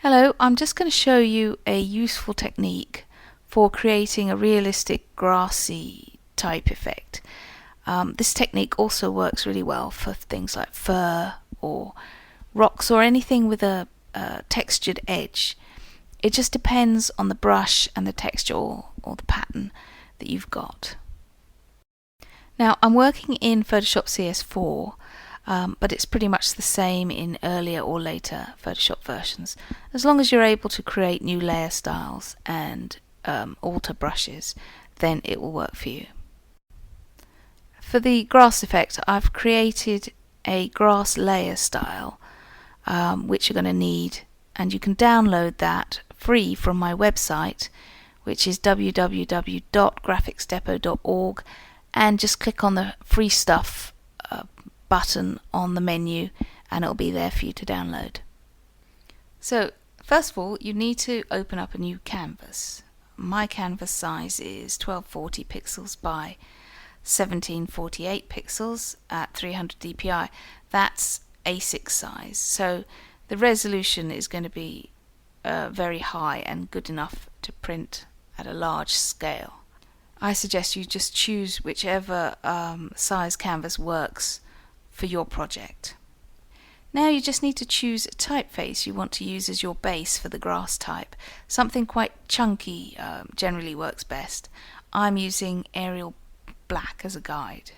Hello, I'm just going to show you a useful technique for creating a realistic grassy type effect. This technique also works really well for things like fur or rocks or anything with a textured edge. It just depends on the brush and the texture or the pattern that you've got. Now I'm working in Photoshop CS4, but it's pretty much the same in earlier or later Photoshop versions, as long as you're able to create new layer styles and alter brushes, then it will work for you. For the grass effect, I've created a grass layer style, which you're going to need, and you can download that free from my website, which is www.graphicsdepot.org, and just click on the free stuff button on the menu and it'll be there for you to download. So first of all, you need to open up a new canvas. My canvas size is 1240 pixels by 1748 pixels at 300 dpi. That's A6 size, so the resolution is going to be very high and good enough to print at a large scale. I suggest you just choose whichever size canvas works for your project. Now you just need to choose a typeface you want to use as your base for the grass type. Something quite chunky generally works best. I'm using Arial Black as a guide.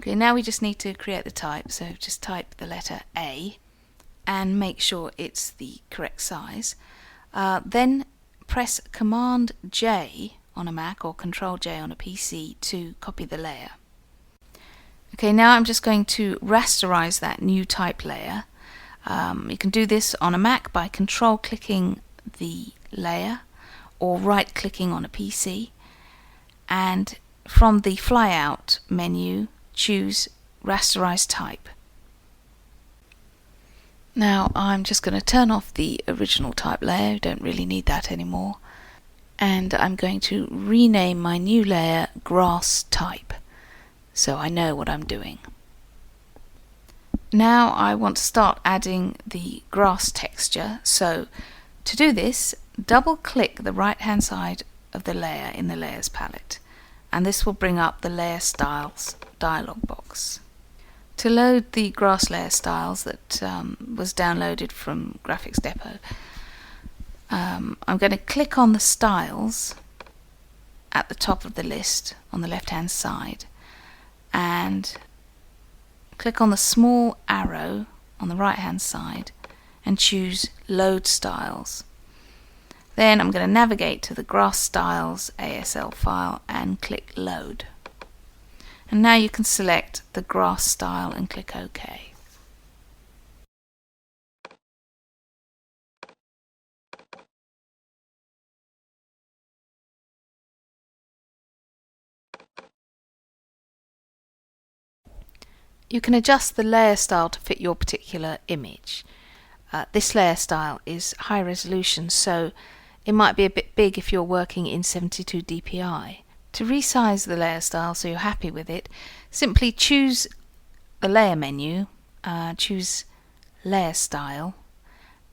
Okay, now we just need to create the type, so just type the letter A and make sure it's the correct size. Then press Command J on a Mac or Control J on a PC to copy the layer. Okay, now I'm just going to rasterize that new type layer. You can do this on a Mac by control clicking the layer or right clicking on a PC, and from the flyout menu choose rasterize type. Now I'm just going to turn off the original type layer, don't really need that anymore, and I'm going to rename my new layer grass type, so I know what I'm doing. Now I want to start adding the grass texture, so to do this, double click the right hand side of the layer in the layers palette, and this will bring up the layer styles dialog box. To load the grass layer styles that was downloaded from Graphics Depot, I'm going to click on the styles at the top of the list on the left hand side and click on the small arrow on the right hand side and choose load styles. Then I'm going to navigate to the grass styles ASL file and click load. And now you can select the grass style and click OK. You can adjust the layer style to fit your particular image. This layer style is high resolution, so it might be a bit big if you're working in 72 dpi. To resize the layer style so you're happy with it, simply choose the layer menu, choose layer style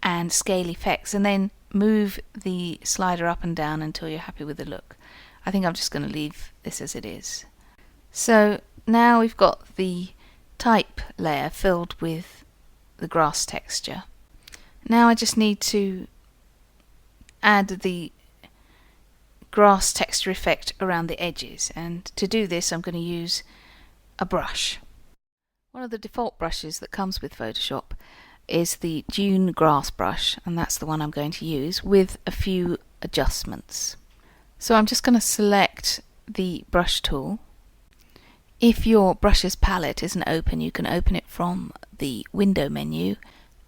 and scale effects, and then move the slider up and down until you're happy with the look. I think I'm just going to leave this as it is. So now we've got the type layer filled with the grass texture. Now I just need to add the grass texture effect around the edges, and to do this I'm going to use a brush. One of the default brushes that comes with Photoshop is the Dune grass brush, and that's the one I'm going to use with a few adjustments. So I'm just going to select the brush tool. If your brushes palette isn't open, you can open it from the window menu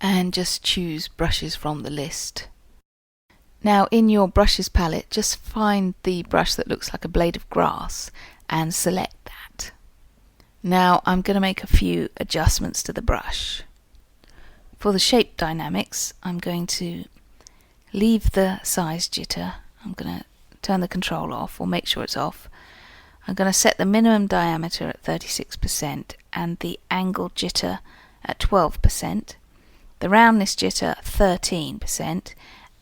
and just choose brushes from the list. Now in your brushes palette, just find the brush that looks like a blade of grass and select that. Now I'm going to make a few adjustments to the brush. For the shape dynamics, I'm going to leave the size jitter. I'm going to turn the control off or make sure it's off. I'm going to set the minimum diameter at 36% and the angle jitter at 12%. the roundness jitter 13%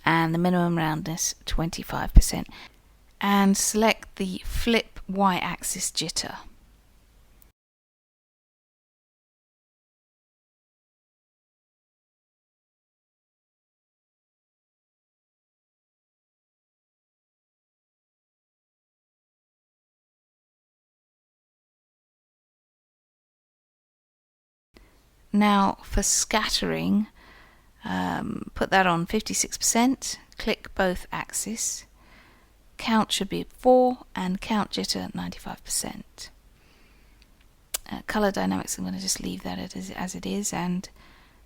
and the minimum roundness 25%, and select the flip y-axis jitter. Now for scattering, put that on 56%, click both axes. Count should be 4 and count jitter 95%. Color dynamics, I'm going to just leave that as it is, and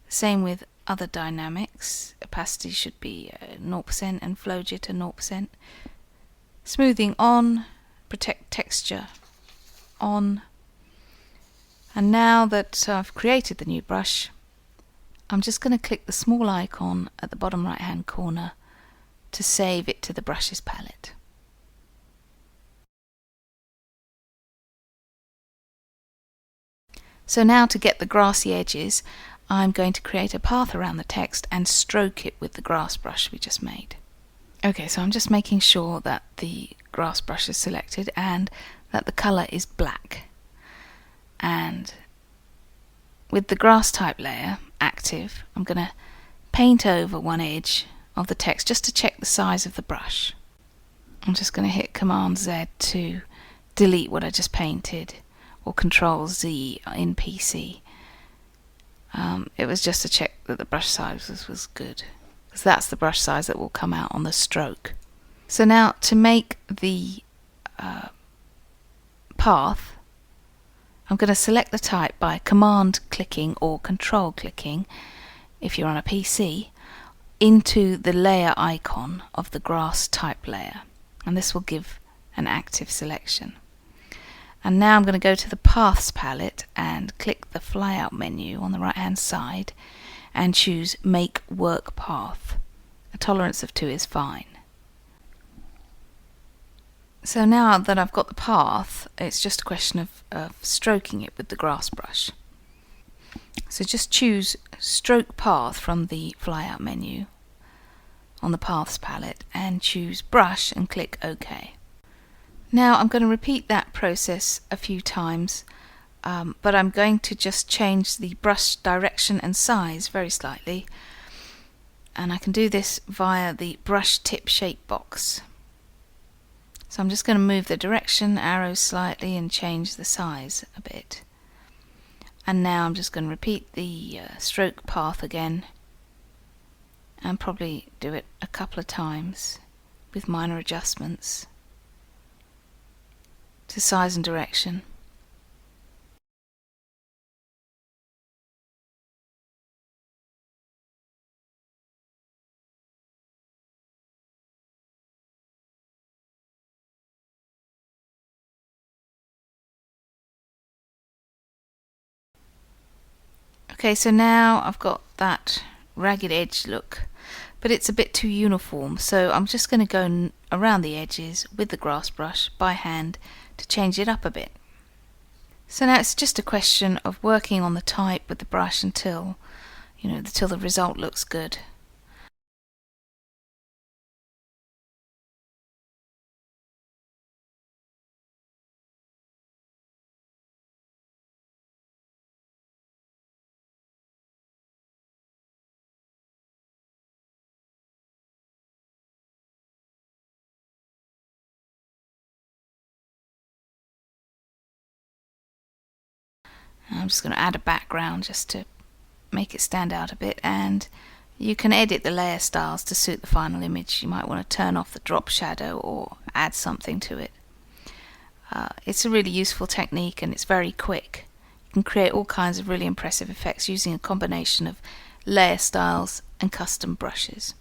same with other dynamics. Opacity should be 0% and flow jitter 0%. Smoothing on, protect texture on. And now that I've created the new brush, I'm just going to click the small icon at the bottom right hand corner to save it to the brushes palette. So now to get the grassy edges, I'm going to create a path around the text and stroke it with the grass brush we just made. Okay, so I'm just making sure that the grass brush is selected and that the color is black. And with the grass type layer active, I'm going to paint over one edge of the text just to check the size of the brush. I'm just going to hit Command Z to delete what I just painted, or Control Z in PC. It was just to check that the brush size was good, because that's the brush size that will come out on the stroke. So now to make the path, I'm going to select the type by Command clicking or Control clicking, if you're on a PC, into the layer icon of the grass type layer, and this will give an active selection. And now I'm going to go to the Paths palette and click the flyout menu on the right hand side and choose Make Work Path. A tolerance of 2 is fine. So now that I've got the path, it's just a question of stroking it with the grass brush. So just choose Stroke Path from the flyout menu on the Paths palette and choose Brush and click OK. Now I'm going to repeat that process a few times, but I'm going to just change the brush direction and size very slightly, and I can do this via the brush tip shape box. So I'm just going to move the direction arrow slightly and change the size a bit. And now I'm just going to repeat the stroke path again and probably do it a couple of times with minor adjustments to size and direction. Okay, so now I've got that ragged edge look, but it's a bit too uniform, so I'm just going to go around the edges with the grass brush by hand to change it up a bit. So now it's just a question of working on the type with the brush until the result looks good. I'm just going to add a background just to make it stand out a bit, and you can edit the layer styles to suit the final image. You might want to turn off the drop shadow or add something to it. It's a really useful technique and it's very quick. You can create all kinds of really impressive effects using a combination of layer styles and custom brushes.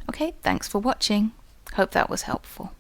Okay, thanks for watching. Hope that was helpful.